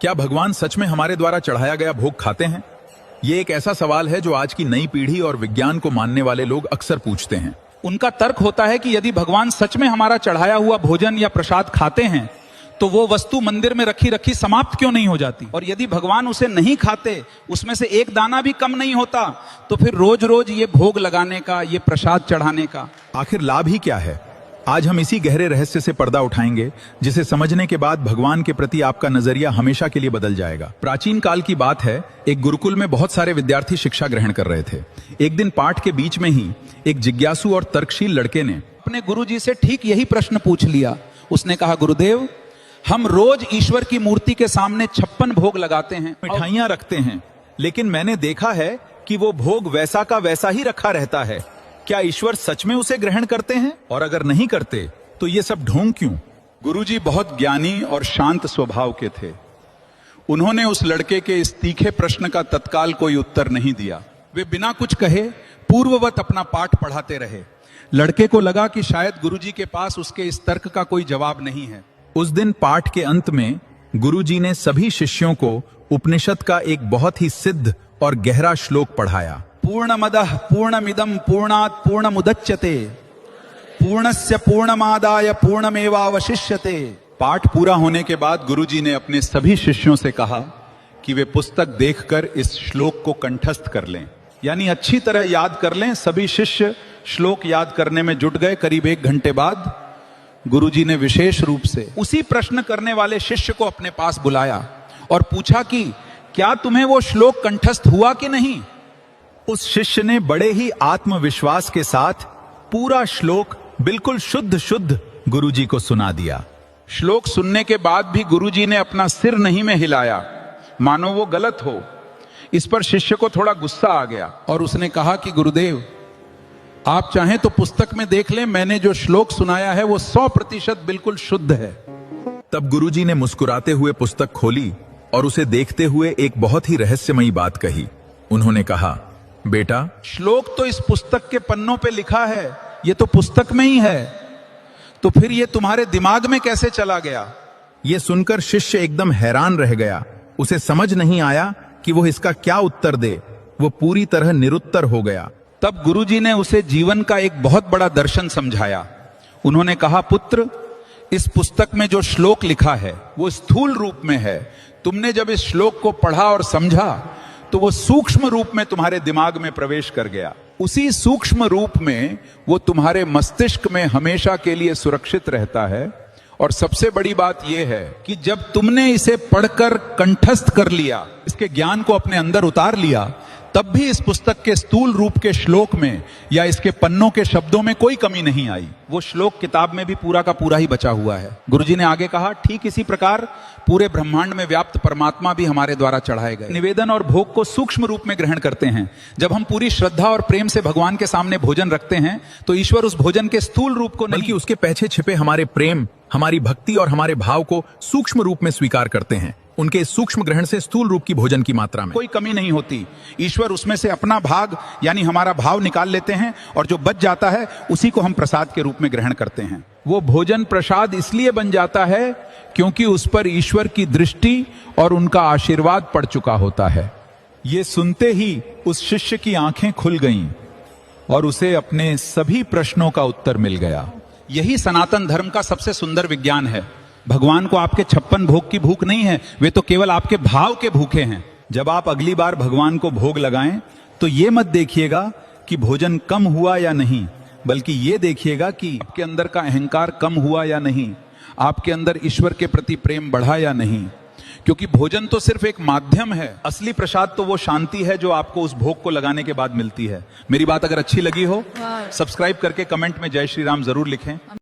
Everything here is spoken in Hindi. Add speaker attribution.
Speaker 1: क्या भगवान सच में हमारे द्वारा चढ़ाया गया भोग खाते हैं? ये एक ऐसा सवाल है जो आज की नई पीढ़ी और विज्ञान को मानने वाले लोग अक्सर पूछते हैं।
Speaker 2: उनका तर्क होता है कि यदि भगवान सच में हमारा चढ़ाया हुआ भोजन या प्रसाद खाते हैं तो वो वस्तु मंदिर में रखी रखी समाप्त क्यों नहीं हो जाती, और यदि भगवान उसे नहीं खाते, उसमें से एक दाना भी कम नहीं होता, तो फिर रोज रोज ये भोग लगाने का, ये प्रसाद चढ़ाने का
Speaker 1: आखिर लाभ ही क्या है? आज हम इसी गहरे रहस्य से पर्दा उठाएंगे, जिसे समझने के बाद भगवान के प्रति आपका नजरिया हमेशा के लिए बदल जाएगा। प्राचीन काल की बात है, एक गुरुकुल में बहुत सारे विद्यार्थी शिक्षा ग्रहण कर रहे थे। एक दिन पाठ के बीच में ही एक जिज्ञासु और तर्कशील लड़के ने
Speaker 2: अपने गुरुजी से ठीक यही प्रश्न पूछ लिया। उसने कहा, गुरुदेव, हम रोज ईश्वर की मूर्ति के सामने 56 भोग लगाते हैं,
Speaker 1: मिठाइयां रखते हैं, लेकिन मैंने देखा है कि वो भोग वैसा का वैसा ही रखा रहता है। क्या ईश्वर सच में उसे ग्रहण करते हैं? और अगर नहीं करते तो ये सब ढोंग क्यों?
Speaker 2: गुरुजी बहुत ज्ञानी और शांत स्वभाव के थे। उन्होंने उस लड़के के इस तीखे प्रश्न का तत्काल कोई उत्तर नहीं दिया। वे बिना कुछ कहे पूर्ववत अपना पाठ पढ़ाते रहे। लड़के को लगा कि शायद गुरुजी के पास उसके इस तर्क का कोई जवाब नहीं है।
Speaker 1: उस दिन पाठ के अंत में गुरुजी ने सभी शिष्यों को उपनिषद का एक बहुत ही सिद्ध और गहरा श्लोक पढ़ाया।
Speaker 2: पूर्णमदः पूर्णमिदं पूर्णात् पूर्णमुदच्यते पूर्णस्य पूर्णमादाय पूर्णमेवावशिष्यते। पाठ पूरा होने के बाद गुरुजी ने अपने सभी शिष्यों से कहा कि वे पुस्तक देखकर इस श्लोक को कंठस्थ कर लें, यानी अच्छी तरह याद कर लें। सभी शिष्य श्लोक याद करने में जुट गए। करीब 1 घंटे बाद गुरुजी ने विशेष रूप से उसी प्रश्न करने वाले शिष्य को अपने पास बुलाया और पूछा कि क्या तुम्हें वो श्लोक कंठस्थ हुआ कि नहीं?
Speaker 1: उस शिष्य ने बड़े ही आत्मविश्वास के साथ पूरा श्लोक बिल्कुल शुद्ध शुद्ध गुरुजी को सुना दिया।
Speaker 2: श्लोक सुनने के बाद भी गुरुजी ने अपना सिर नहीं में हिलाया, मानो वो गलत हो। इस पर शिष्य को थोड़ा गुस्सा आ गया और उसने कहा कि गुरुदेव, आप चाहें तो पुस्तक में देख लें, मैंने जो श्लोक सुनाया है वो 100% बिल्कुल शुद्ध है।
Speaker 1: तब गुरुजी ने मुस्कुराते हुए पुस्तक खोली और उसे देखते हुए एक बहुत ही रहस्यमयी बात कही। उन्होंने कहा, बेटा,
Speaker 2: श्लोक तो इस पुस्तक के पन्नों पे लिखा है, ये तो पुस्तक में ही है, तो फिर ये तुम्हारे दिमाग में कैसे चला गया?
Speaker 1: ये सुनकर शिष्य एकदम हैरान रह गया। उसे समझ नहीं आया कि वो इसका क्या उत्तर दे। वो पूरी तरह निरुत्तर हो गया।
Speaker 2: तब गुरुजी ने उसे जीवन का एक बहुत बड़ा दर्शन समझाया। उन्होंने कहा, पुत्र, इस पुस्तक में जो श्लोक लिखा है वो स्थूल रूप में है। तुमने जब इस श्लोक को पढ़ा और समझा तो वो सूक्ष्म रूप में तुम्हारे दिमाग में प्रवेश कर गया। उसी सूक्ष्म रूप में वो तुम्हारे मस्तिष्क में हमेशा के लिए सुरक्षित रहता है। और सबसे बड़ी बात यह है कि जब तुमने इसे पढ़कर कंठस्थ कर लिया, इसके ज्ञान को अपने अंदर उतार लिया, तब भी इस पुस्तक के स्थूल रूप के श्लोक में या इसके पन्नों के शब्दों में कोई कमी नहीं आई। वो श्लोक किताब में भी पूरा का पूरा ही बचा हुआ है। गुरुजी ने आगे कहा, ठीक इसी प्रकार पूरे ब्रह्मांड में व्याप्त परमात्मा भी हमारे द्वारा चढ़ाए गए। निवेदन और भोग को सूक्ष्म रूप में ग्रहण करते हैं। जब हम पूरी श्रद्धा और प्रेम से भगवान के सामने भोजन रखते हैं तो ईश्वर उस भोजन के स्थूल रूप को
Speaker 1: बल्कि उसके पीछे छिपे हमारे प्रेम, हमारी भक्ति और हमारे भाव को सूक्ष्म रूप में स्वीकार करते हैं। उनके सूक्ष्म ग्रहण से स्थूल रूप की भोजन की मात्रा में
Speaker 2: कोई कमी नहीं होती। ईश्वर उसमें से अपना भाग यानी हमारा भाव निकाल लेते हैं और जो बच जाता है उसी को हम प्रसाद के रूप में ग्रहण करते हैं। वो भोजन प्रसाद इसलिए बन जाता है क्योंकि उस पर ईश्वर की दृष्टि और उनका आशीर्वाद पड़ चुका होता है।
Speaker 1: ये सुनते ही उस शिष्य की आंखें खुल गईं और उसे अपने सभी प्रश्नों का उत्तर मिल गया।
Speaker 2: यही सनातन धर्म का सबसे सुंदर विज्ञान है। भगवान को आपके 56 भोग की भूख नहीं है, वे तो केवल आपके भाव के भूखे हैं।
Speaker 1: जब आप अगली बार भगवान को भोग लगाएं तो ये मत देखिएगा कि भोजन कम हुआ या नहीं, बल्कि ये देखिएगा कि
Speaker 2: आपके अंदर का अहंकार कम हुआ या नहीं, आपके अंदर ईश्वर के प्रति प्रेम बढ़ा या नहीं। क्योंकि भोजन तो सिर्फ एक माध्यम है, असली प्रसाद तो वो शांति है जो आपको उस भोग को लगाने के बाद मिलती है। मेरी बात अगर अच्छी लगी हो, सब्सक्राइब करके कमेंट में जय श्री राम जरूर लिखें।